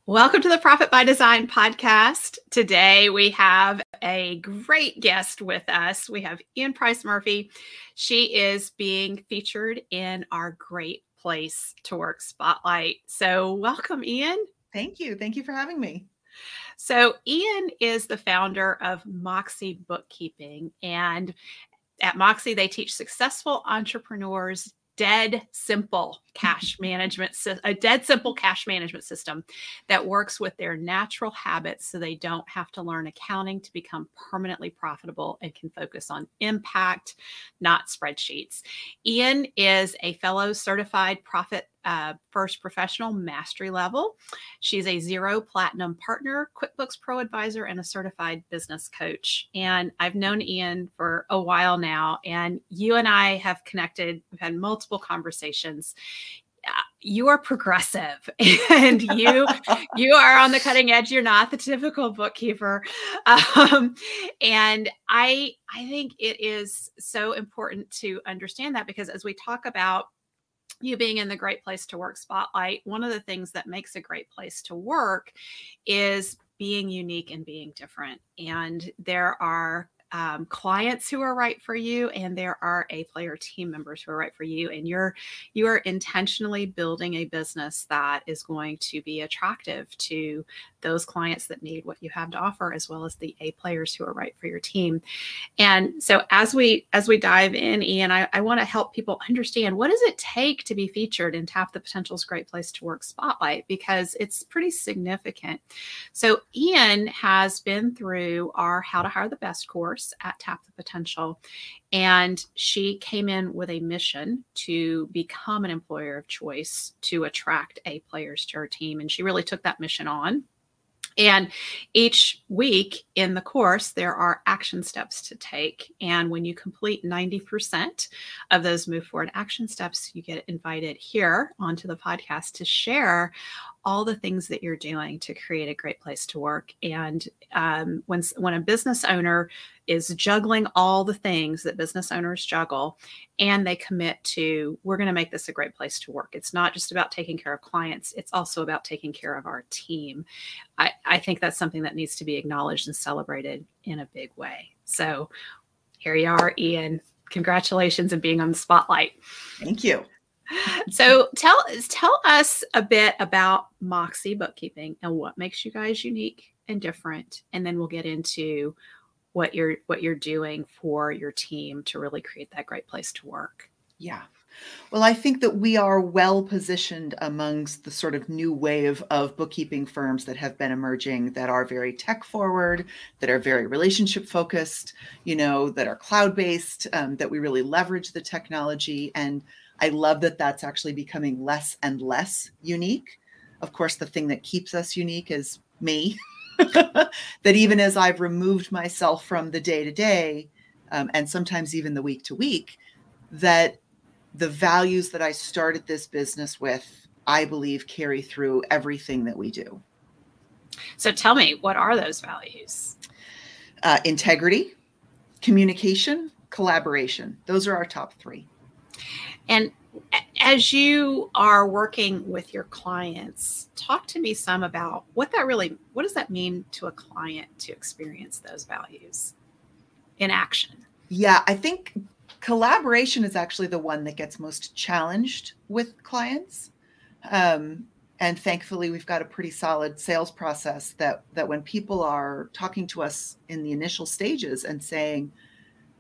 Welcome to the Profit by Design podcast. Today we have a great guest with us. We have Ean Price Murphy. She is being featured in our Great Place to Work Spotlight. So welcome, Ean. Thank you. Thank you for having me. So Ean is the founder of Moxie Bookkeeping. And at Moxie, they teach successful entrepreneurs a dead simple cash management system that works with their natural habits so they don't have to learn accounting to become permanently profitable and can focus on impact, not spreadsheets. Ean is a fellow certified Profit First Professional Mastery Level. She's a Xero Platinum Partner, Quickbooks Pro Advisor, and a certified business coach. And I've known Ean for a while now, and you and I have connected. We've had multiple conversations. You are progressive and you are on the cutting edge. You're not the typical bookkeeper. And I think it is so important to understand that, because as we talk about you being in the Great Place to Work spotlight, one of the things that makes a great place to work is being unique and being different. And there are clients who are right for you, and there are A-player team members who are right for you. And you are intentionally building a business that is going to be attractive to those clients that need what you have to offer, as well as the A-players who are right for your team. And so as we dive in, Ian, I want to help people understand, what does it take to be featured in Tap the Potential's Great Place to Work spotlight, because it's pretty significant. So Ian has been through our How to Hire the Best course at Tap the Potential, and she came in with a mission to become an employer of choice to attract A-players to her team. And she really took that mission on. And each week in the course, there are action steps to take. And when you complete 90% of those move forward action steps, you get invited here onto the podcast to share all the things that you're doing to create a great place to work. And when a business owner is juggling all the things that business owners juggle, and they commit to, we're going to make this a great place to work. It's not just about taking care of clients. It's also about taking care of our team. I think that's something that needs to be acknowledged and celebrated in a big way. So here you are, Ian. Congratulations on being on the spotlight. Thank you. So tell us a bit about Moxie Bookkeeping and what makes you guys unique and different. And then we'll get into what you're doing for your team to really create that great place to work. Yeah. Well, I think that we are well positioned amongst the sort of new wave of bookkeeping firms that have been emerging, that are very tech forward, that are very relationship focused, that are cloud-based, that we really leverage the technology. And I love that that's actually becoming less and less unique. Of course, the thing that keeps us unique is me. That even as I've removed myself from the day-to-day, and sometimes even the week-to-week, that the values that I started this business with, I believe, carry through everything that we do. So tell me, what are those values? Integrity, communication, collaboration. Those are our top three. And as you are working with your clients, talk to me some about what does that mean to a client to experience those values in action? Yeah, I think collaboration is actually the one that gets most challenged with clients. And thankfully, we've got a pretty solid sales process that when people are talking to us in the initial stages and saying,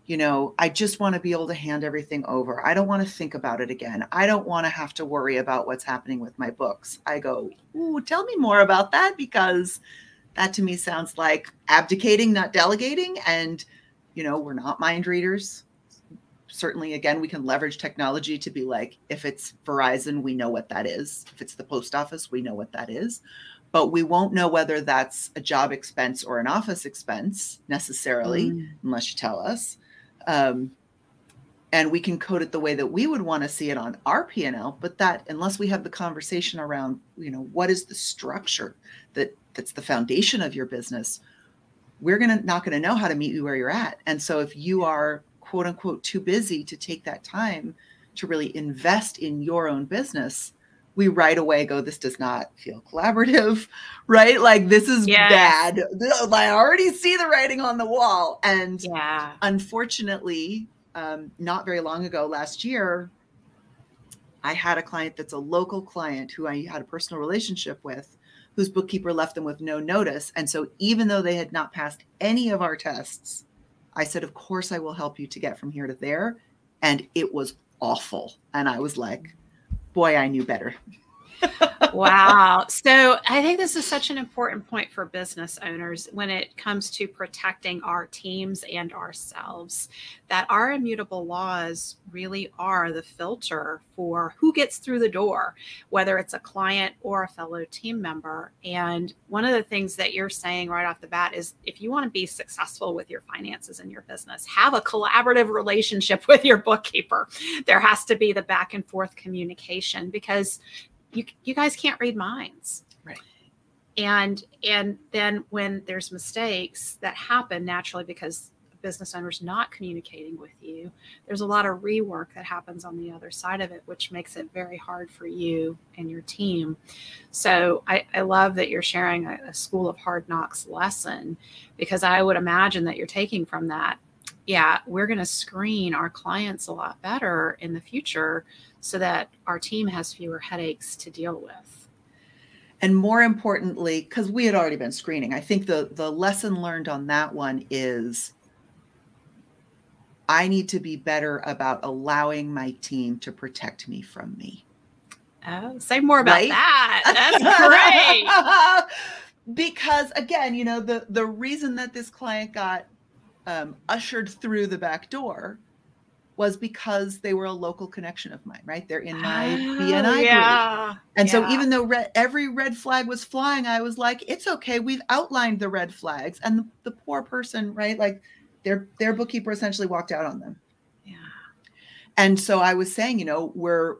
I just want to be able to hand everything over. I don't want to think about it again. I don't want to have to worry about what's happening with my books. I go, ooh, tell me more about that, because that to me sounds like abdicating, not delegating. And, we're not mind readers. Certainly, again, we can leverage technology to be like, if it's Verizon, we know what that is. If it's the post office, we know what that is. But we won't know whether that's a job expense or an office expense necessarily, unless you tell us. And we can code it the way that we would want to see it on our P&L, but that unless we have the conversation around, what is the structure that's the foundation of your business, we're not going to know how to meet you where you're at. And so if you are quote unquote too busy to take that time to really invest in your own business, we right away go, this does not feel collaborative, right? Like this is bad. I already see the writing on the wall. And unfortunately, not very long ago, last year, I had a client that's a local client who I had a personal relationship with, whose bookkeeper left them with no notice. And so even though they had not passed any of our tests, I said, of course, I will help you to get from here to there. And it was awful. And I was like, boy, I knew better. Wow. So I think this is such an important point for business owners when it comes to protecting our teams and ourselves, that our immutable laws really are the filter for who gets through the door, whether it's a client or a fellow team member. And one of the things that you're saying right off the bat is if you want to be successful with your finances in your business, have a collaborative relationship with your bookkeeper. There has to be the back and forth communication, because you guys can't read minds. Right. And then when there's mistakes that happen naturally because the business owner's not communicating with you, there's a lot of rework that happens on the other side of it, which makes it very hard for you and your team. So I love that you're sharing a school of hard knocks lesson, because I would imagine that you're taking from that, yeah, we're going to screen our clients a lot better in the future so that our team has fewer headaches to deal with. And more importantly, because we had already been screening, I think the lesson learned on that one is I need to be better about allowing my team to protect me from me. Oh, say more about that. That's great. Because again, you know, the reason that this client got ushered through the back door was because they were a local connection of mine, right? They're in my BNI group. And so even though every red flag was flying, I was like, it's okay. We've outlined the red flags. And the poor person, right? Like their bookkeeper essentially walked out on them. Yeah. And so I was saying, you know, we're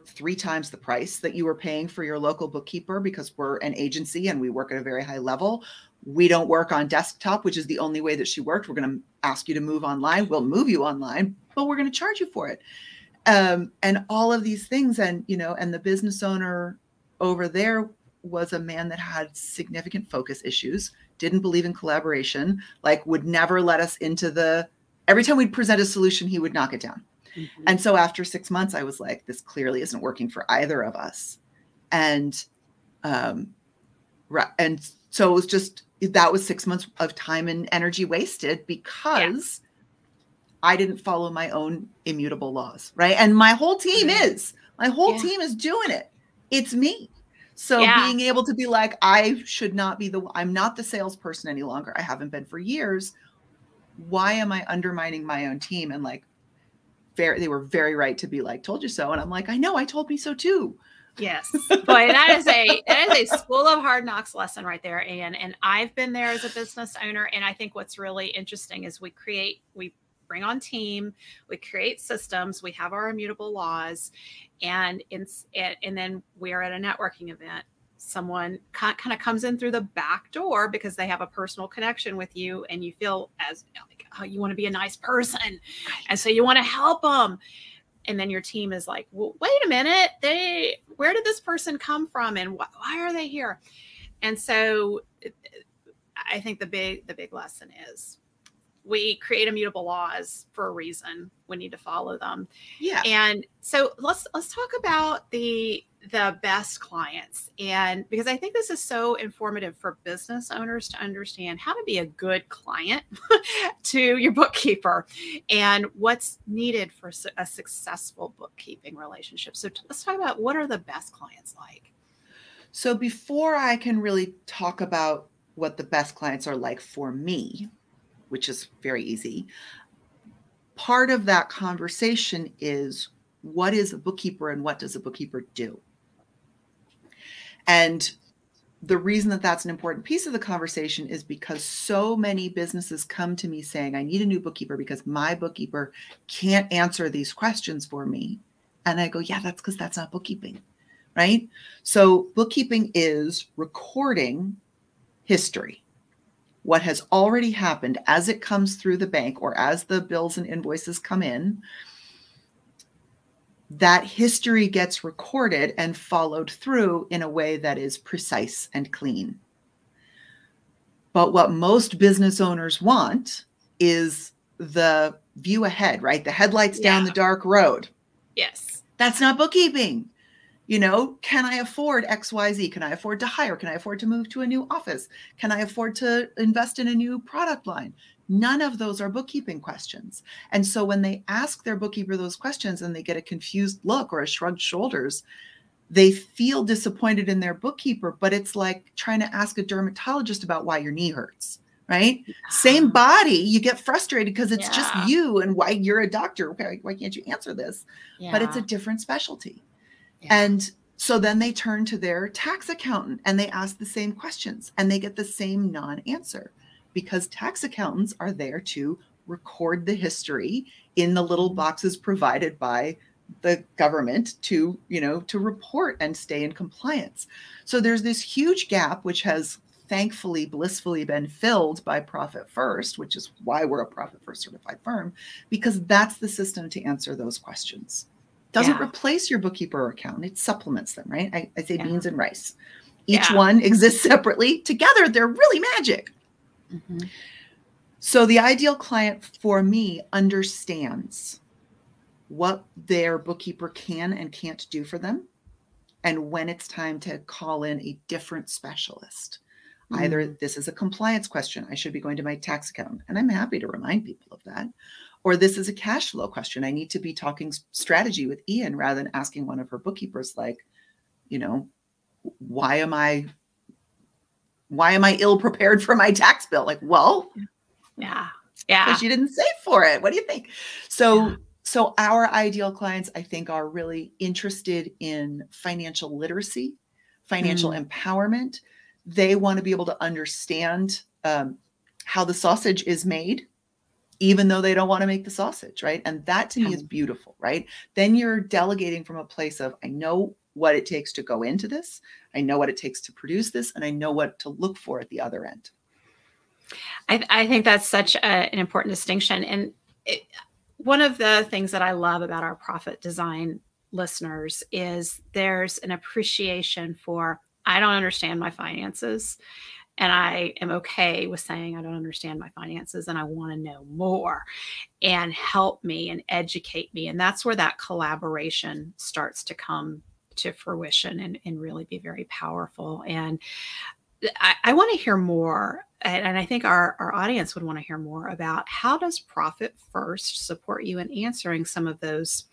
3 times the price that you were paying for your local bookkeeper because we're an agency and we work at a very high level. We don't work on desktop, which is the only way that she worked. We're going to ask you to move online. We'll move you online, but we're going to charge you for it. And all of these things. And, you know, and the business owner over there was a man that had significant focus issues, didn't believe in collaboration, like would never let us into every time we'd present a solution, he would knock it down. Mm-hmm. And so after 6 months, I was like, this clearly isn't working for either of us. And so it was just, that was 6 months of time and energy wasted because I didn't follow my own immutable laws, right? And my whole team team is doing it. It's me. So being able to be like, I should not be I'm not the salesperson any longer. I haven't been for years. Why am I undermining my own team? And like, they were very right to be like, told you so. And I'm like, I know, I told me so too. Yes. Boy, that is a school of hard knocks lesson right there, Ian. And I've been there as a business owner. And I think what's really interesting is we bring on team, we create systems, we have our immutable laws, and then we're at a networking event. Someone kind of comes in through the back door because they have a personal connection with you, and you feel as like, oh, you want to be a nice person, and so you want to help them. And then your team is like, well, wait a minute, where did this person come from, and why are they here? And so I think the big lesson is we create immutable laws for a reason. We need to follow them. Yeah. And so let's talk about the best clients. And because I think this is so informative for business owners to understand how to be a good client to your bookkeeper and what's needed for a successful bookkeeping relationship. So let's talk about what are the best clients like. So before I can really talk about what the best clients are like for me, which is very easy, part of that conversation is what is a bookkeeper and what does a bookkeeper do? And the reason that that's an important piece of the conversation is because so many businesses come to me saying, I need a new bookkeeper because my bookkeeper can't answer these questions for me. And I go, yeah, that's because that's not bookkeeping, right? So bookkeeping is recording history, what has already happened as it comes through the bank or as the bills and invoices come in, that history gets recorded and followed through in a way that is precise and clean. But what most business owners want is the view ahead, right? The headlights down the dark road. Yes. That's not bookkeeping. Can I afford XYZ? Can I afford to hire? Can I afford to move to a new office? Can I afford to invest in a new product line? None of those are bookkeeping questions. And so when they ask their bookkeeper those questions and they get a confused look or a shrugged shoulders, they feel disappointed in their bookkeeper, but it's like trying to ask a dermatologist about why your knee hurts, right? Same body, you get frustrated because it's just you and why you're a doctor. Why can't you answer this? But it's a different specialty. And so then they turn to their tax accountant and they ask the same questions and they get the same non-answer, because tax accountants are there to record the history in the little boxes provided by the government to report and stay in compliance. So there's this huge gap, which has thankfully, blissfully been filled by Profit First, which is why we're a Profit First certified firm, because that's the system to answer those questions. Doesn't replace your bookkeeper account. It supplements them, right? I say beans and rice. Each one exists separately. Together, they're really magic. Mm-hmm. So the ideal client for me understands what their bookkeeper can and can't do for them, and when it's time to call in a different specialist. Either this is a compliance question, I should be going to my tax accountant, and I'm happy to remind people of that. Or this is a cash flow question. I need to be talking strategy with Ian rather than asking one of her bookkeepers, like, why am I ill prepared for my tax bill? Like, well, because you didn't save for it. What do you think? So our ideal clients, I think, are really interested in financial literacy, financial empowerment. They want to be able to understand how the sausage is made, even though they don't want to make the sausage, right? And that to me is beautiful, right? Then you're delegating from a place of, I know what it takes to go into this, I know what it takes to produce this, and I know what to look for at the other end. I think that's such an important distinction. And one of the things that I love about our Profit Design listeners is there's an appreciation for, I don't understand my finances, and I am okay with saying I don't understand my finances and I want to know more, and help me and educate me. And that's where that collaboration starts to come to fruition and really be very powerful. And I want to hear more. And I think our audience would want to hear more about, how does Profit First support you in answering some of those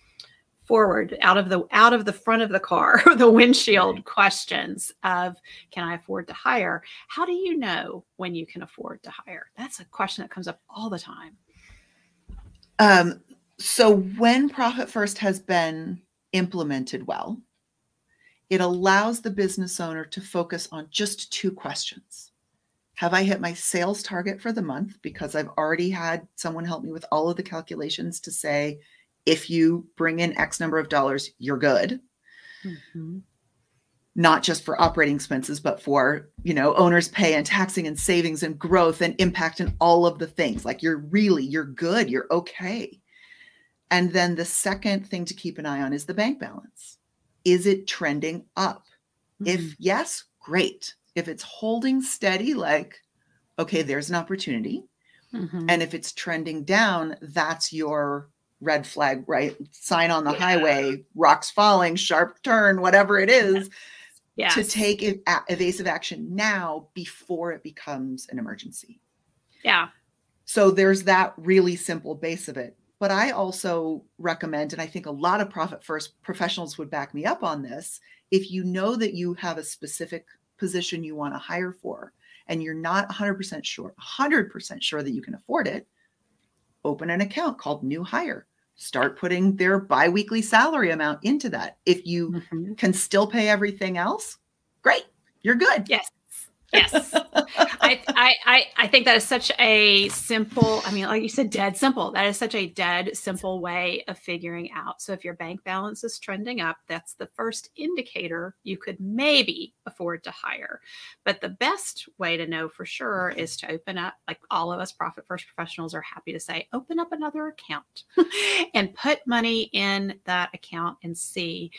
forward, out of the front of the car, the windshield questions of, can I afford to hire? How do you know when you can afford to hire? That's a question that comes up all the time. So when Profit First has been implemented well, it allows the business owner to focus on just two questions. Have I hit my sales target for the month? Because I've already had someone help me with all of the calculations to say, if you bring in X number of dollars, you're good. Mm-hmm. Not just for operating expenses, but for, owner's pay and taxing and savings and growth and impact and all of the things. Like, you're good, you're okay. And then the second thing to keep an eye on is the bank balance. Is it trending up? Mm-hmm. If yes, great. If it's holding steady, like, okay, there's an opportunity. Mm-hmm. And if it's trending down, that's your red flag, right? Sign on the highway, rocks falling, sharp turn, whatever it is, to take evasive action now before it becomes an emergency. Yeah. So there's that really simple base of it. But I also recommend, and I think a lot of Profit First professionals would back me up on this, if you know that you have a specific position you want to hire for, and you're not 100% sure that you can afford it, open an account called New Hire. Start putting their biweekly salary amount into that. If you can still pay everything else, great, you're good. Yes. I think that is such a simple, like you said, dead simple. That is such a dead simple way of figuring out. So if your bank balance is trending up, that's the first indicator you could maybe afford to hire. But the best way to know for sure is to open up, like all of us Profit First professionals are happy to say, open up another account and put money in that account and see,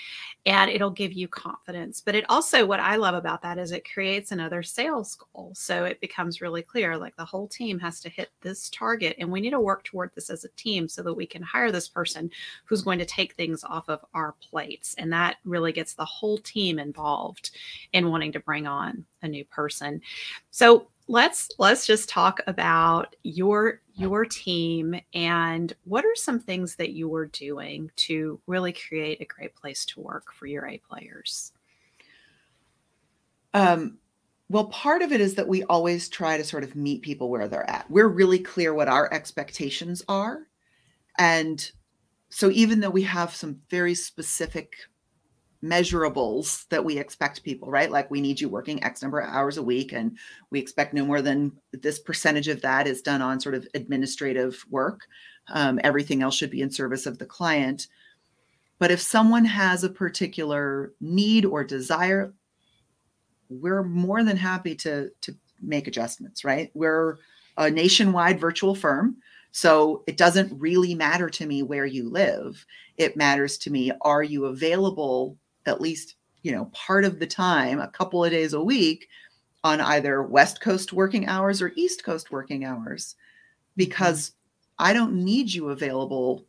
and it'll give you confidence. But it also, what I love about that is it creates another sales goal. So it becomes really clear, like the whole team has to hit this target, and we need to work toward this as a team so that we can hire this person who's going to take things off of our plates. And that really gets the whole team involved in wanting to bring on a new person. So let's just talk about your team and what are some things that you are doing to really create a great place to work for your A players. Well, part of it is that we always try to sort of meet people where they're at. We're really clear what our expectations are. And so even though we have some very specific measurables that we expect people, right? Like we need you working X number of hours a week, and we expect no more than this percentage of that is done on sort of administrative work. Everything else should be in service of the client. But if someone has a particular need or desire, we're more than happy to make adjustments, right? We're a nationwide virtual firm. So it doesn't really matter to me where you live. It matters to me, are you available at least, part of the time, a couple of days a week on either West Coast working hours or East Coast working hours? Because I don't need you available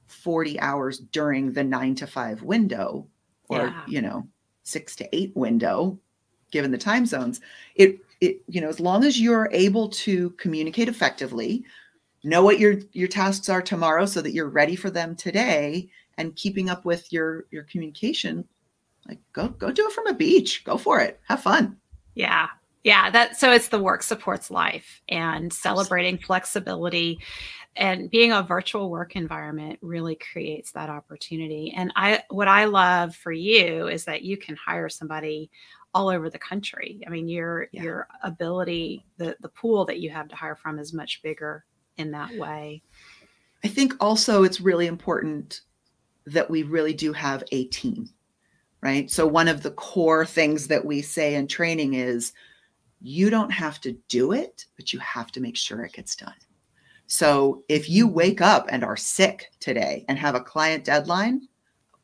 40 hours during the 9 to 5 window or, 6 to 8 window, given the time zones. As long as you're able to communicate effectively, know what your tasks are tomorrow so that you're ready for them today, and keeping up with your communication, like go do it from a beach. Go for it. Have fun. Yeah. So it's the work supports life, and celebrating flexibility and being a virtual work environment really creates that opportunity. And what I love for you is that you can hire somebody all over the country. I mean, your ability, the pool that you have to hire from is much bigger in that way. I think also it's really important that we really do have a team, right? So one of the core things that we say in training is you don't have to do it, but you have to make sure it gets done. So if you wake up and are sick today and have a client deadline,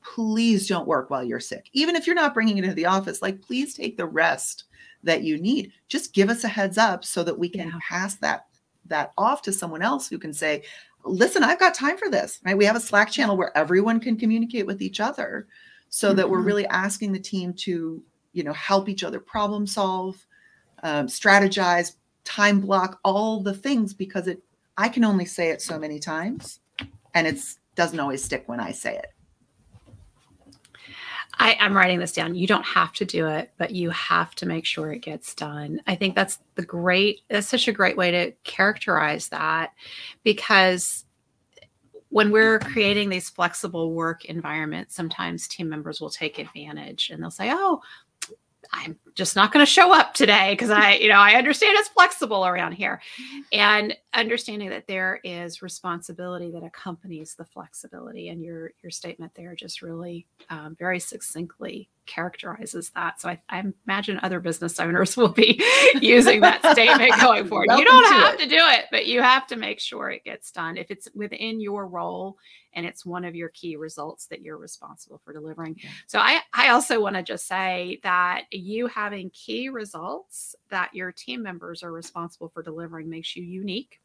please don't work while you're sick. Even if you're not bringing it into the office, like please take the rest that you need. Just give us a heads up so that we can pass that off to someone else who can say, listen, I've got time for this, right? We have a Slack channel where everyone can communicate with each other, so that we're really asking the team to, help each other problem solve, strategize, time block, all the things, because I can only say it so many times, and it doesn't always stick when I say it. I'm writing this down. You don't have to do it, but you have to make sure it gets done. I think that's such a great way to characterize that, because when we're creating these flexible work environments, sometimes team members will take advantage and they'll say, oh, I'm just not going to show up today because I understand it's flexible around here. And understanding that there is responsibility that accompanies the flexibility, and your statement there just really very succinctly characterizes that. So I imagine other business owners will be using that statement going forward. You don't have to do it, but you have to make sure it gets done if it's within your role and it's one of your key results that you're responsible for delivering. Yeah. So I also want to just say that you having key results that your team members are responsible for delivering makes you unique,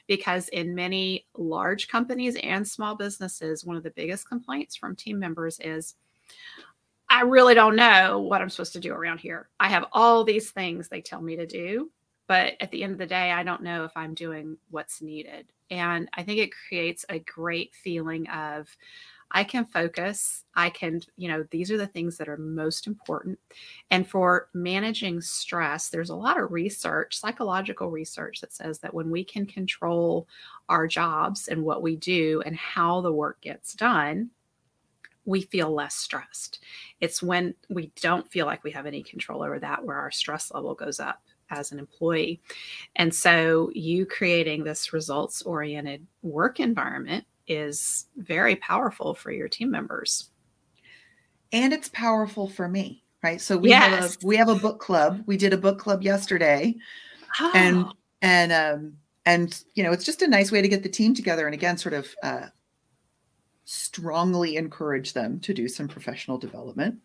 because in many large companies and small businesses, one of the biggest complaints from team members is, I really don't know what I'm supposed to do around here. I have all these things they tell me to do, but at the end of the day, I don't know if I'm doing what's needed. And I think it creates a great feeling of, I can focus. I can, these are the things that are most important. And for managing stress, there's a lot of research, psychological research, that says that when we can control our jobs and what we do and how the work gets done, we feel less stressed. It's when we don't feel like we have any control over that where our stress level goes up as an employee. And so you creating this results-oriented work environment is very powerful for your team members. And it's powerful for me, right? So Yes. we have a book club. We did a book club yesterday, and Oh, it's just a nice way to get the team together, and again, sort of strongly encourage them to do some professional development.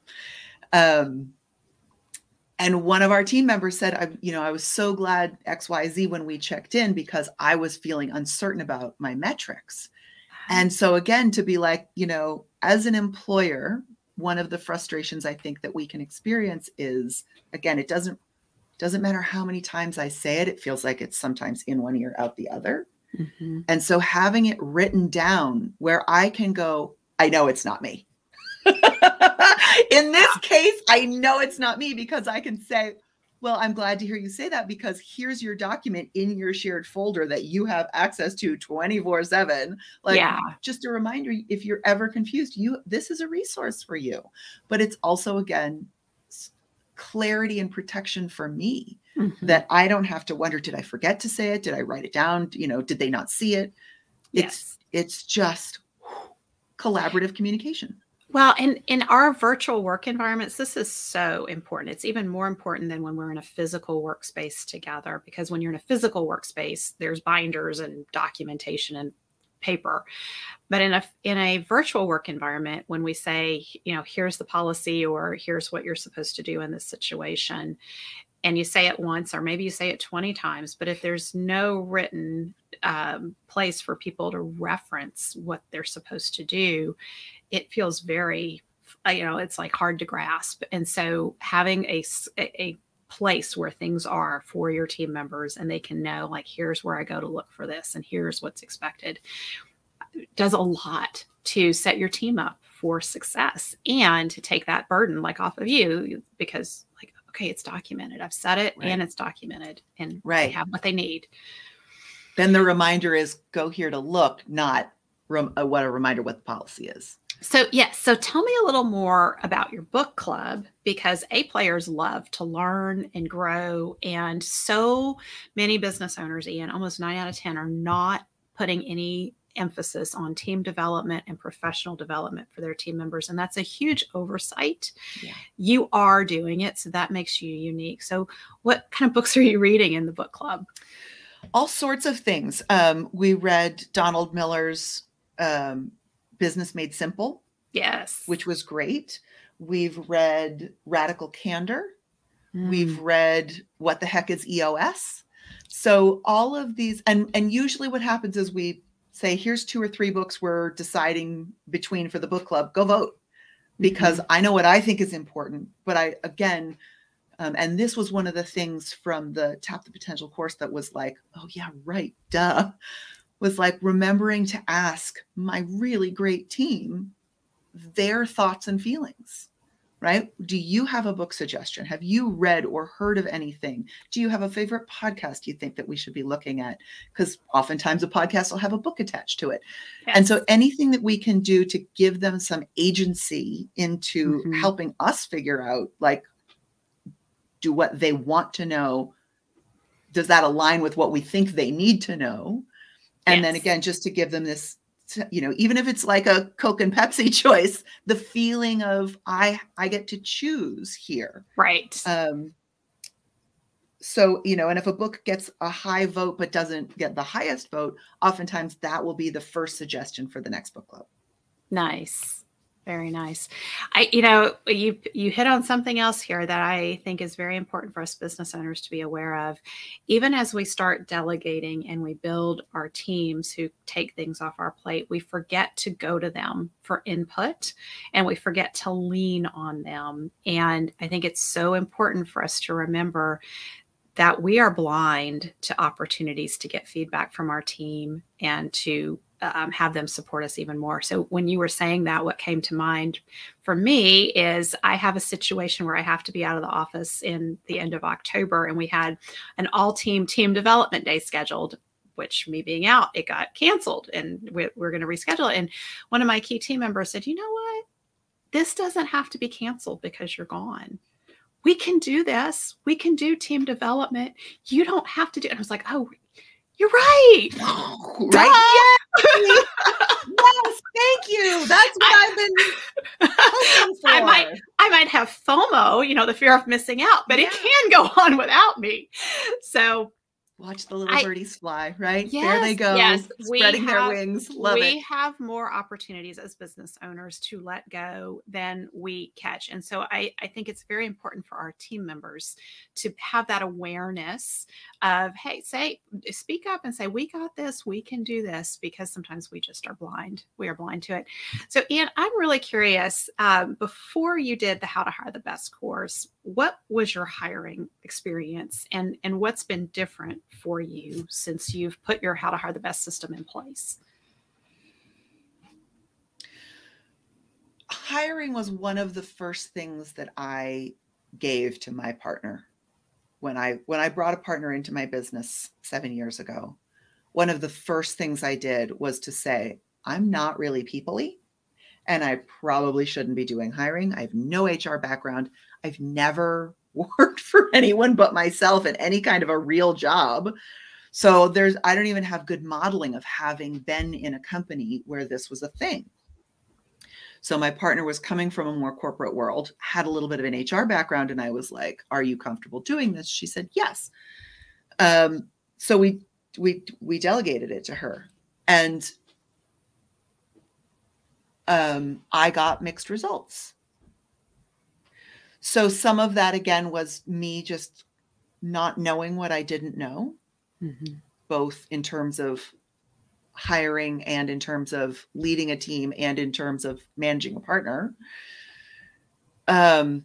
And one of our team members said, I was so glad XYZ when we checked in because I was feeling uncertain about my metrics. And so again, to be like, as an employer, one of the frustrations I think that we can experience is, again, it doesn't matter how many times I say it. It feels like it's sometimes in one ear, out the other. Mm-hmm. And so having it written down where I can go, I know it's not me. In this case, I know it's not me because I can say, well, I'm glad to hear you say that because here's your document in your shared folder that you have access to 24/7. Just a reminder, if you're ever confused, this is a resource for you. But it's also, again, clarity and protection for me, that I don't have to wonder, did I forget to say it? Did I write it down? Did they not see it? Yes. It's just collaborative communication. Well, in our virtual work environments, this is so important. It's even more important than when we're in a physical workspace together, because when you're in a physical workspace, there's binders and documentation and paper. But in a virtual work environment, when we say, here's the policy or here's what you're supposed to do in this situation, and you say it once, or maybe you say it 20 times, but if there's no written place for people to reference what they're supposed to do, it feels very, it's like hard to grasp. And so having a place where things are for your team members and they can know, like, here's where I go to look for this and here's what's expected, does a lot to set your team up for success and to take that burden off of you, because okay, it's documented. I've said it and it's documented and they have what they need. Then the reminder is go here to look, not what a reminder what the policy is. So yes. So tell me a little more about your book club, because A players love to learn and grow. And so many business owners, Ian, almost 9 out of 10 are not putting any emphasis on team development and professional development for their team members. And that's a huge oversight. Yeah. You are doing it, so that makes you unique. So what kind of books are you reading in the book club? All sorts of things. We read Donald Miller's Business Made Simple. Yes. Which was great. We've read Radical Candor. We've read What the Heck is EOS? So all of these, and usually what happens is we say, here's 2 or 3 books we're deciding between for the book club, go vote, because I know what I think is important. But and this was one of the things from the Tap the Potential course that was like, oh yeah, right, duh, was like remembering to ask my really great team their thoughts and feelings, right? Do you have a book suggestion? Have you read or heard of anything? Do you have a favorite podcast you think that we should be looking at? Because oftentimes a podcast will have a book attached to it. Yes. And so anything that we can do to give them some agency into helping us figure out, do what they want to know, does that align with what we think they need to know? And then again, just to give them this, even if it's like a Coke and Pepsi choice, the feeling of I get to choose here. Right. So, and if a book gets a high vote, but doesn't get the highest vote, oftentimes that will be the first suggestion for the next book club. Nice. Very nice. You hit on something else here that I think is very important for us business owners to be aware of. Even as we start delegating and we build our teams who take things off our plate, we forget to go to them for input and we forget to lean on them. And I think it's so important for us to remember that we are blind to opportunities to get feedback from our team and to have them support us even more. So when you were saying that, what came to mind for me is I have a situation where I have to be out of the office in the end of October, and we had an all-team development day scheduled, which me being out, it got canceled, and we're going to reschedule it. And one of my key team members said, you know what? This doesn't have to be canceled because you're gone. We can do this. We can do team development. You don't have to do it. And I was like, oh, You're right. Right? Yes. Yes. Thank you. That's what I've been hoping for. I might have FOMO, the fear of missing out, but it can go on without me. So watch the little birdies fly, right? Yes, there they go, yes. spreading their wings. Love it. We have more opportunities as business owners to let go than we catch. And so I think it's very important for our team members to have that awareness of, hey, speak up and say, we got this, we can do this, because sometimes we just are blind. We are blind to it. So Ian, I'm really curious, before you did the How to Hire the Best course, what was your hiring experience, and what's been different for you since you've put your How to Hire the Best system in place? Hiring was one of the first things that I gave to my partner. When I brought a partner into my business 7 years ago, one of the first things I did was to say, I'm not really people-y, and I probably shouldn't be doing hiring. I have no HR background. I've never worked for anyone but myself in any kind of a real job. So I don't even have good modeling of having been in a company where this was a thing. So my partner was coming from a more corporate world, had a little bit of an HR background. And I was like, are you comfortable doing this? She said, yes. So we delegated it to her, and I got mixed results. So some of that, again, was me just not knowing what I didn't know, both in terms of hiring and in terms of leading a team and in terms of managing a partner. And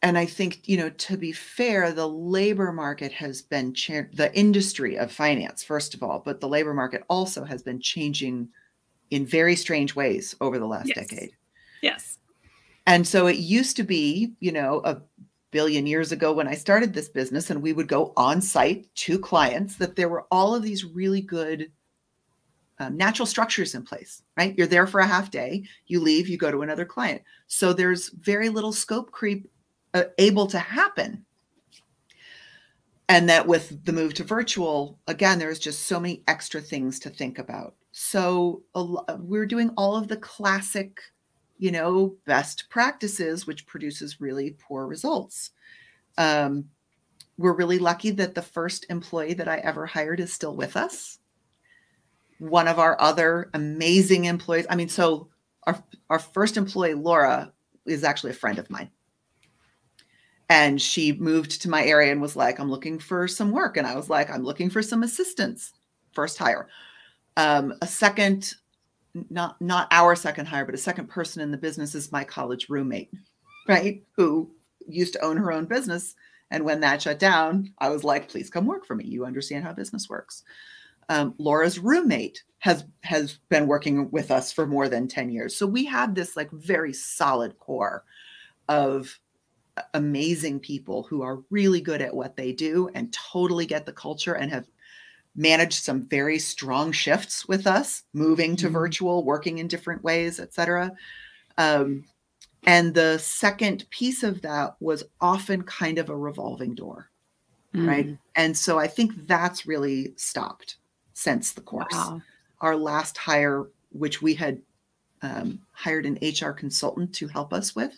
I think, to be fair, the labor market has been the industry of finance, first of all, but the labor market also has been changing in very strange ways over the last decade. Yes. And so it used to be, a billion years ago when I started this business and we would go on site to clients, that there were all of these really good natural structures in place, right? You're there for a half day, you leave, you go to another client. So there's very little scope creep able to happen. And that with the move to virtual, again, there's just so many extra things to think about. So we're doing all of the classic, best practices, which produces really poor results. We're really lucky that the first employee that I ever hired is still with us. One of our other amazing employees, so our first employee, Laura, is actually a friend of mine. And she moved to my area and was like, I'm looking for some work. And I was like, I'm looking for some assistance. First hire. A second, not our second hire, but a second person in the business is my college roommate, right? Who used to own her own business. And when that shut down, I was like, please come work for me. You understand how business works. Laura's roommate has been working with us for more than 10 years. So we have this very solid core of amazing people who are really good at what they do and totally get the culture and have managed some very strong shifts with us, moving to virtual, working in different ways, et cetera. And the second piece of that was often kind of a revolving door, right? And so I think that's really stopped since the course. Wow. Our last hire, which we had hired an HR consultant to help us with,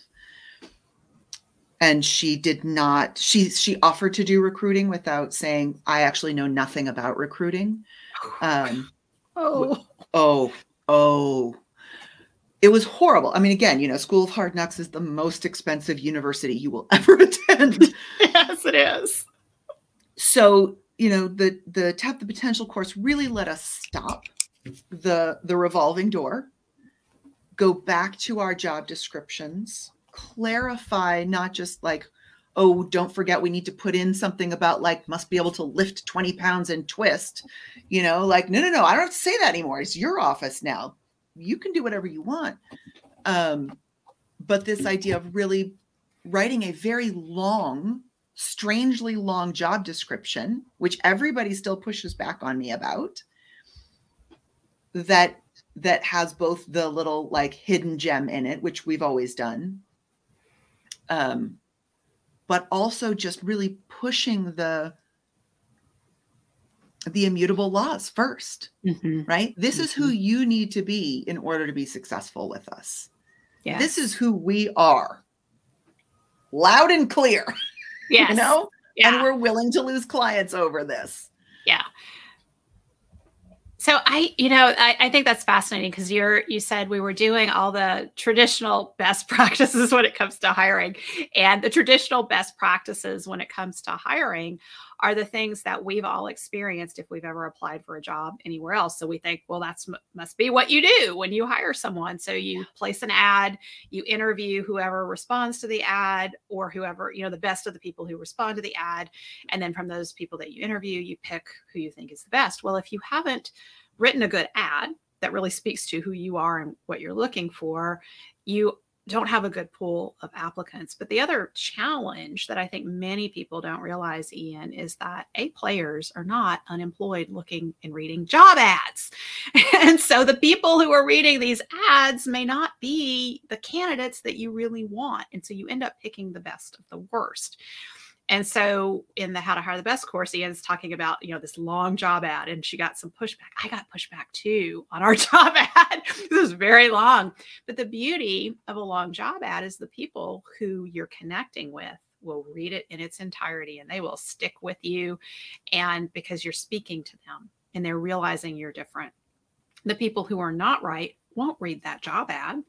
and she did not, she offered to do recruiting without saying, I actually know nothing about recruiting. It was horrible. Again, School of Hard Knocks is the most expensive university you will ever attend. Yes, it is. So, the Tap the Potential course really let us stop the revolving door, go back to our job descriptions, clarify, not just don't forget, we need to put in something about must be able to lift 20 pounds and twist, no, I don't have to say that anymore. It's your office now. You can do whatever you want. But this idea of really writing a very long, strangely long job description, which everybody still pushes back on me about, that has both the little hidden gem in it, which we've always done, but also just really pushing the the immutable laws first, right? This is who you need to be in order to be successful with us. Yes. This is who we are. Loud and clear. Yes. You know? Yeah. And we're willing to lose clients over this. Yeah. So I think that's fascinating because you said we were doing all the traditional best practices when it comes to hiring, and the traditional best practices when it comes to hiring are the things that we've all experienced if we've ever applied for a job anywhere else. So we think, well, must be what you do when you hire someone. So you place an ad, you interview whoever responds to the ad, or whoever, the best of the people who respond to the ad. And then from those people that you interview, you pick who you think is the best. Well, if you haven't written a good ad that really speaks to who you are and what you're looking for, you don't have a good pool of applicants. But the other challenge that I think many people don't realize, Ian, is that A players are not unemployed looking and reading job ads. And so the people who are reading these ads may not be the candidates that you really want. And so you end up picking the best of the worst. And so in the How to Hire the Best course, Ian's talking about, this long job ad, and she got some pushback. I got pushback too on our job ad. This was very long. But the beauty of a long job ad is the people who you're connecting with will read it in its entirety, and they will stick with you. And because you're speaking to them and they're realizing you're different. The people who are not right won't read that job ad,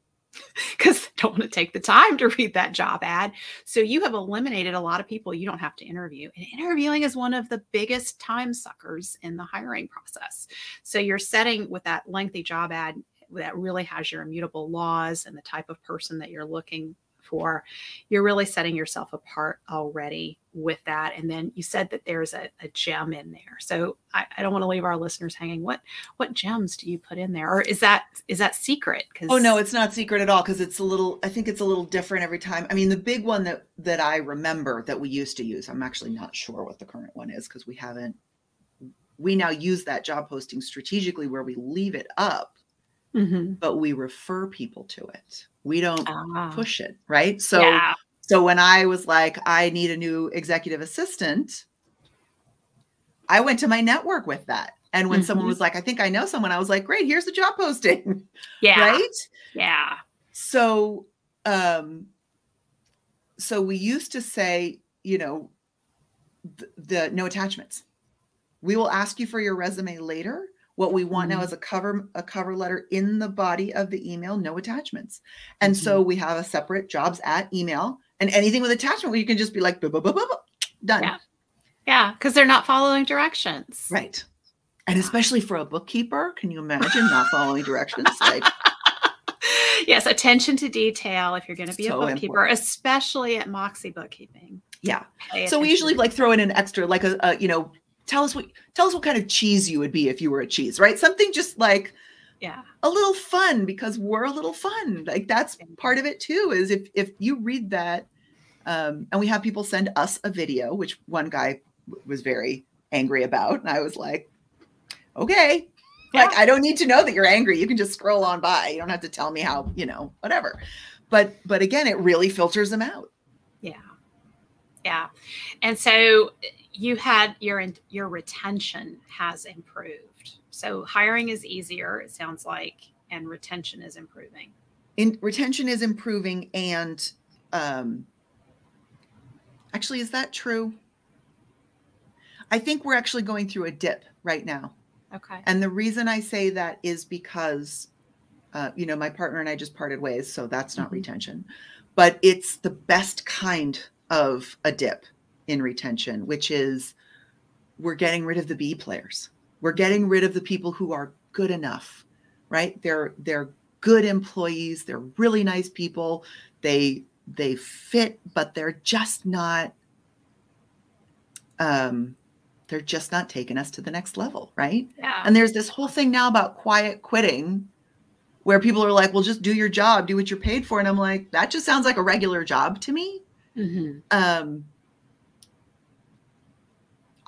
because they don't want to take the time to read that job ad. So you have eliminated a lot of people you don't have to interview. And interviewing is one of the biggest time suckers in the hiring process. So you're setting with that lengthy job ad that really has your immutable laws and the type of person that you're looking for. You're really setting yourself apart already with that. And then you said that there's a gem in there. So I don't want to leave our listeners hanging. What gems do you put in there? Or is that secret? Oh, no, it's not secret at all. Cause I think it's a little different every time. I mean, the big one that I remember that we used to use, I'm actually not sure what the current one is, because we now use that job posting strategically where we leave it up, but we refer people to it. We don't push it. Right. So when I was like, I need a new executive assistant, I went to my network with that. And when someone was like, I think I know someone, I was like, great, here's the job posting. Yeah. Right. Yeah. So, so we used to say, the no attachments. We will ask you for your resume later. What we want now is a cover letter in the body of the email, no attachments. And so we have a separate jobs at email, and anything with attachment where you can just be like, done. Yeah. Yeah. Because they're not following directions. Right. And especially for a bookkeeper, can you imagine not following directions? Like, yes. Attention to detail. If you're going to be so a bookkeeper, important. Especially at Moxie Bookkeeping. Yeah. So we usually like throw in an extra, like tell us what kind of cheese you would be if you were a cheese, right? Something just like a little fun, because we're a little fun. Like that's part of it too, is if you read that, and we have people send us a video, which one guy was very angry about. And I was like, okay, like, I don't need to know that you're angry. You can just scroll on by. You don't have to tell me how, whatever. But again, it really filters them out. Yeah. Yeah. And so you had your retention has improved. So hiring is easier, it sounds like, and retention is improving. Retention is improving. And actually, is that true? I think we're actually going through a dip right now. Okay. And the reason I say that is because, my partner and I just parted ways. So that's not retention, but it's the best kind of a dip in retention, which is we're getting rid of the B players. We're getting rid of the people who are good enough, right? They're good employees. They're really nice people. They fit, but they're just not taking us to the next level, right? Yeah. And there's this whole thing now about quiet quitting, where people are like, well, just do your job, do what you're paid for. And I'm like, that just sounds like a regular job to me.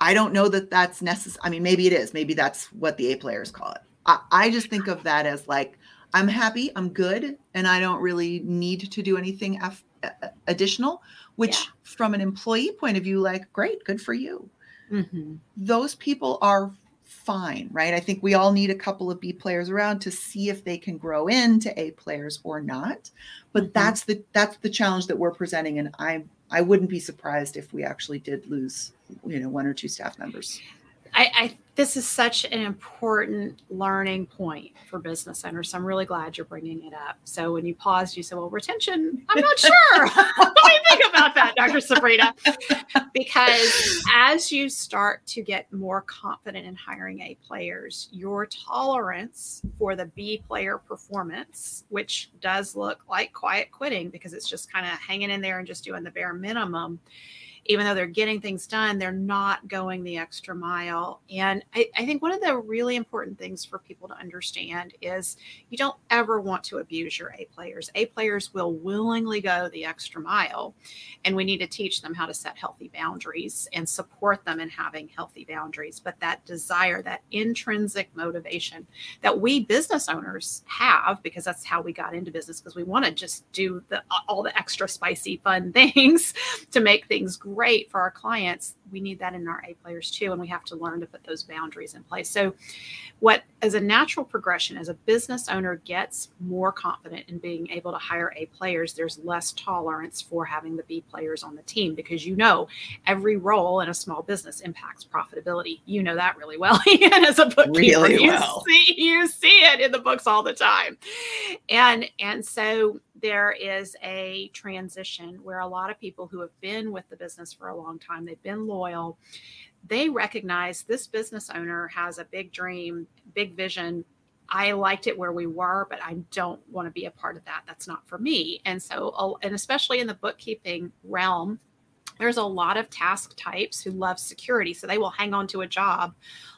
I don't know that that's necessary. I mean, maybe it is. Maybe that's what the A players call it. I just think of that as like, I'm happy, I'm good, and I don't really need to do anything additional, which from an employee point of view, like, great, good for you. Those people are fine, right? I think we all need a couple of B players around to see if they can grow into A players or not. But that's the challenge that we're presenting. And I wouldn't be surprised if we actually did lose, one or two staff members. This is such an important learning point for business owners. So I'm really glad you're bringing it up. So when you paused, you said, well, retention, I'm not sure. What do you think about that, Dr. Sabrina? Because as you start to get more confident in hiring A players, your tolerance for the B player performance, which does look like quiet quitting because it's just kind of hanging in there and just doing the bare minimum, even though they're getting things done, they're not going the extra mile. And I think one of the really important things for people to understand is you don't ever want to abuse your A players. A players will willingly go the extra mile, and we need to teach them how to set healthy boundaries and support them in having healthy boundaries. But that desire, that intrinsic motivation that we business owners have, because that's how we got into business, because we want to just do all the extra spicy fun things to make things great for our clients. We need that in our A players too. And we have to learn to put those boundaries in place. So what, as a natural progression, as a business owner gets more confident in being able to hire A players, there's less tolerance for having the B players on the team, because every role in a small business impacts profitability. You know that really well, Ian, as a bookkeeper. Really well. You see it in the books all the time. And so there is a transition where a lot of people who have been with the business for a long time, they've been loyal, they recognize this business owner has a big dream, big vision. I liked it where we were, but I don't want to be a part of that. That's not for me. And so, and especially in the bookkeeping realm, there's a lot of task types who love security. So they will hang on to a job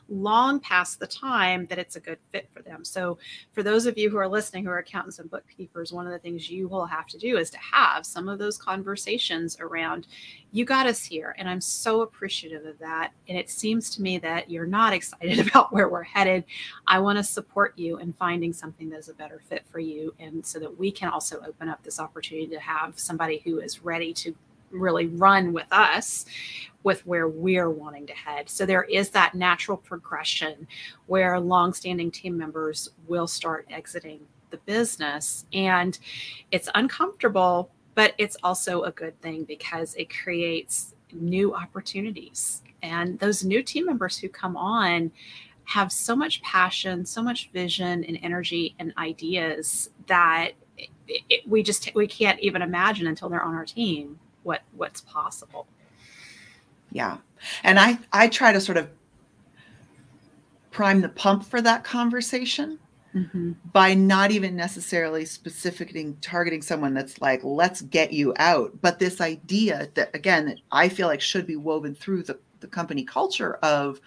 long past the time that it's a good fit for them. So for those of you who are listening, who are accountants and bookkeepers, one of the things you will have to do is to have some of those conversations around, you got us here. And I'm so appreciative of that. And it seems to me that you're not excited about where we're headed. I want to support you in finding something that's a better fit for you. And so that we can also open up this opportunity to have somebody who is ready to really run with us with where we're wanting to head. So there is that natural progression where longstanding team members will start exiting the business, and it's uncomfortable, but it's also a good thing because it creates new opportunities. And those new team members who come on have so much passion, so much vision and energy and ideas that we can't even imagine until they're on our team what's possible. Yeah. And I try to sort of prime the pump for that conversation by not even necessarily targeting someone that's like, let's get you out. But this idea that, again, that I feel like should be woven through the company culture of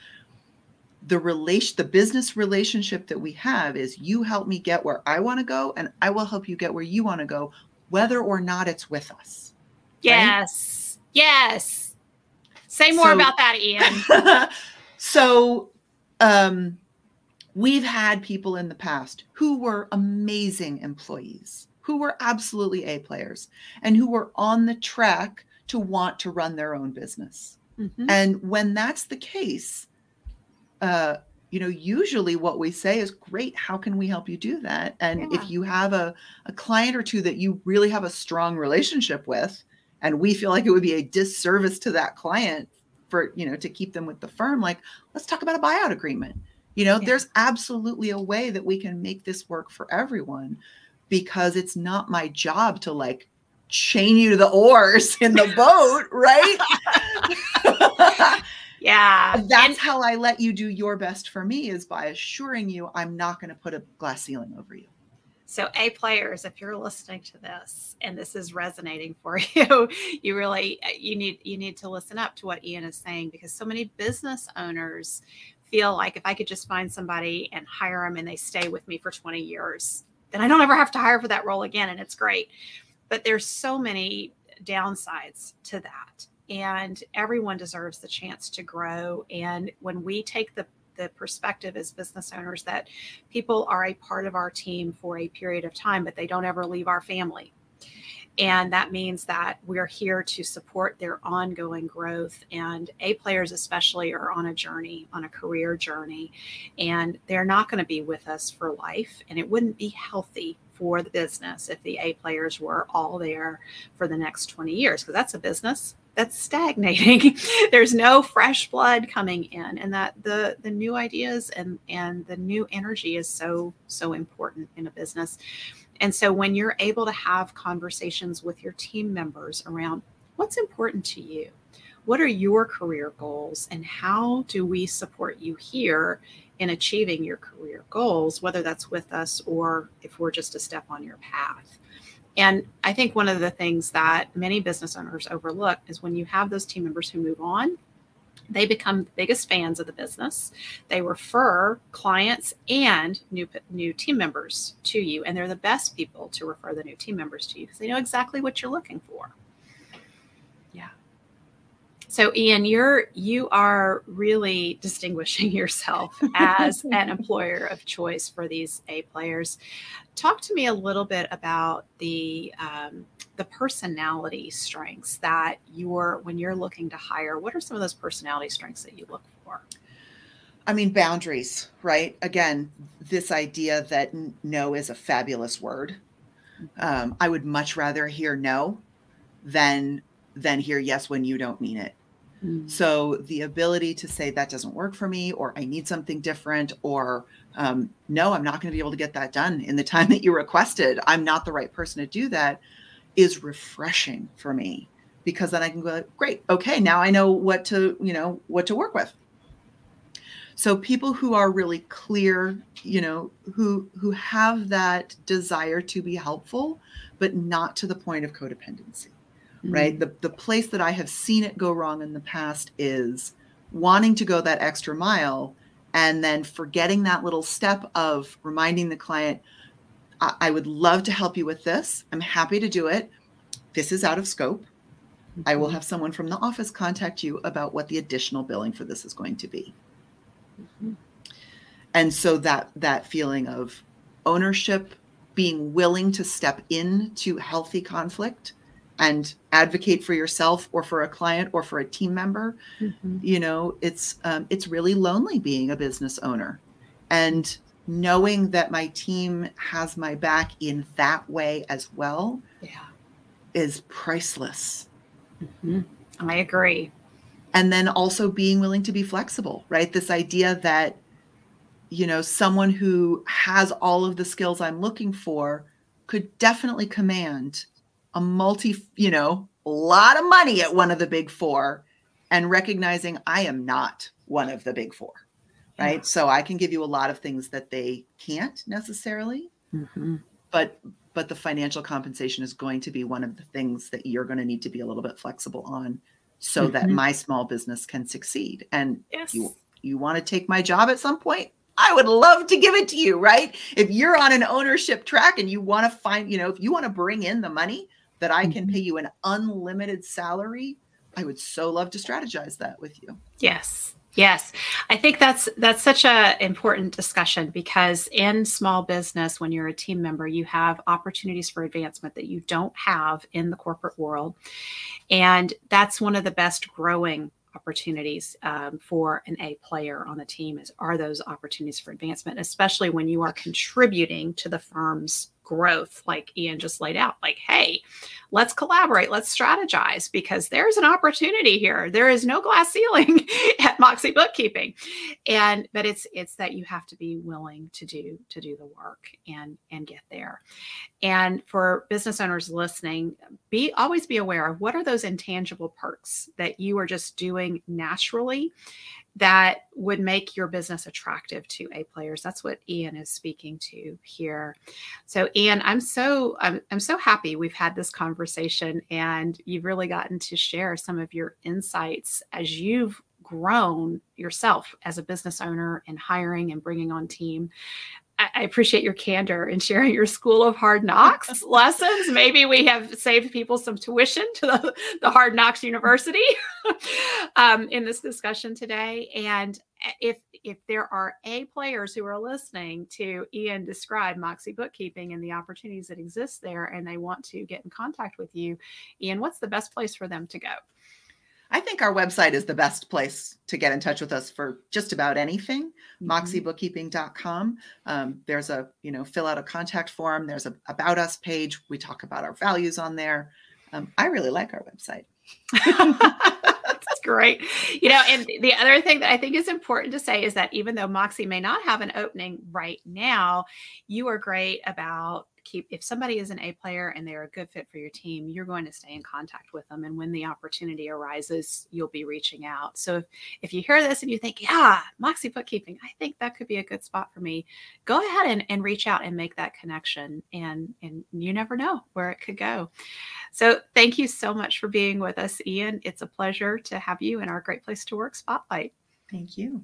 the business relationship that we have is, you help me get where I want to go, and I will help you get where you want to go, whether or not it's with us. Yes. Right? Yes. Say more about that, Ian. So we've had people in the past who were amazing employees, who were absolutely A players, and who were on the track to want to run their own business. And when that's the case, usually what we say is, great, how can we help you do that? And if you have a client or two that you really have a strong relationship with, and we feel like it would be a disservice to that client for, to keep them with the firm, like, let's talk about a buyout agreement. There's absolutely a way that we can make this work for everyone, because it's not my job to like chain you to the oars in the boat, right? Yeah. That's how I let you do your best for me, is by assuring you I'm not going to put a glass ceiling over you. So A players, if you're listening to this and this is resonating for you, you need to listen up to what Ian is saying, because so many business owners feel like, if I could just find somebody and hire them and they stay with me for 20 years, then I don't ever have to hire for that role again. And it's great. But there's so many downsides to that. And everyone deserves the chance to grow. And when we take the perspective as business owners that people are a part of our team for a period of time, but they don't ever leave our family, And that means that we're here to support their ongoing growth. And A players especially are on a journey, on a career journey, and they're not going to be with us for life. And it wouldn't be healthy for the business if the A players were all there for the next 20 years, because that's a business that's stagnating. There's no fresh blood coming in, and that the new ideas and the new energy is so important in a business. And so when you're able to have conversations with your team members around what's important to you, what are your career goals, and how do we support you here in achieving your career goals, whether that's with us or if we're just a step on your path. And I think one of the things that many business owners overlook is when you have those team members who move on, they become the biggest fans of the business. They refer clients and new team members to you, and they're the best people to refer the new team members to you because they know exactly what you're looking for. Yeah. So Ian, you are really distinguishing yourself as an employer of choice for these A players. Talk to me a little bit about the personality strengths that when you're looking to hire. What are some of those personality strengths that you look for? I mean, boundaries, right? Again, this idea that no is a fabulous word. I would much rather hear no than hear yes when you don't mean it. So the ability to say that doesn't work for me, or I need something different, or no, I'm not going to be able to get that done in the time that you requested. I'm not the right person to do that, is refreshing for me, because then I can go, great. Okay. Now I know what to work with. So people who are really clear, who have that desire to be helpful, but not to the point of codependency. Right. The place that I have seen it go wrong in the past is wanting to go that extra mile and then forgetting that little step of reminding the client, I would love to help you with this. I'm happy to do it. This is out of scope. I will have someone from the office contact you about what the additional billing for this is going to be. And so that feeling of ownership, being willing to step into healthy conflict and advocate for yourself or for a client or for a team member, it's really lonely being a business owner. And knowing that my team has my back in that way as well is priceless. I agree. And then also being willing to be flexible, right? This idea that, someone who has all of the skills I'm looking for could definitely command a lot of money at one of the big four, and recognizing I am not one of the big four, right? Yeah. So I can give you a lot of things that they can't necessarily, but the financial compensation is going to be one of the things that you're going to need to be a little bit flexible on so that my small business can succeed. And you want to take my job at some point, I would love to give it to you, right? If you're on an ownership track and you want to find, if you want to bring in the money that I can pay you an unlimited salary, I would so love to strategize that with you. Yes. I think that's such an important discussion, because in small business, when you're a team member, you have opportunities for advancement that you don't have in the corporate world. And that's one of the best growing opportunities for an A player on the team are those opportunities for advancement, especially when you are contributing to the firm's growth, like Ian just laid out. Like, hey, let's collaborate, let's strategize, because there's an opportunity here. There is no glass ceiling at Moxie Bookkeeping, but it's that you have to be willing to do the work and get there. And for business owners listening, always be aware of what are those intangible perks that you are just doing naturally that would make your business attractive to A players. That's what Ian is speaking to here. So Ian, I'm so happy we've had this conversation, and you've really gotten to share some of your insights as you've grown yourself as a business owner and hiring and bringing on team. I appreciate your candor in sharing your School of Hard Knocks lessons. Maybe we have saved people some tuition to the Hard Knocks University in this discussion today. And if there are A players who are listening to Ian describe Moxie Bookkeeping and the opportunities that exist there, and they want to get in contact with you, Ian, what's the best place for them to go? I think our website is the best place to get in touch with us for just about anything. MoxieBookkeeping.com. There's a, fill out a contact form. There's a about us page. We talk about our values on there. I really like our website. That's great. And the other thing that I think is important to say is that even though Moxie may not have an opening right now, you are great about if somebody is an A player and they're a good fit for your team, you're going to stay in contact with them. And when the opportunity arises, you'll be reaching out. So if you hear this and you think, yeah, Moxie Bookkeeping, I think that could be a good spot for me, go ahead and reach out and make that connection. And you never know where it could go. So thank you so much for being with us, Ian. It's a pleasure to have you in our Great Place to Work Spotlight. Thank you.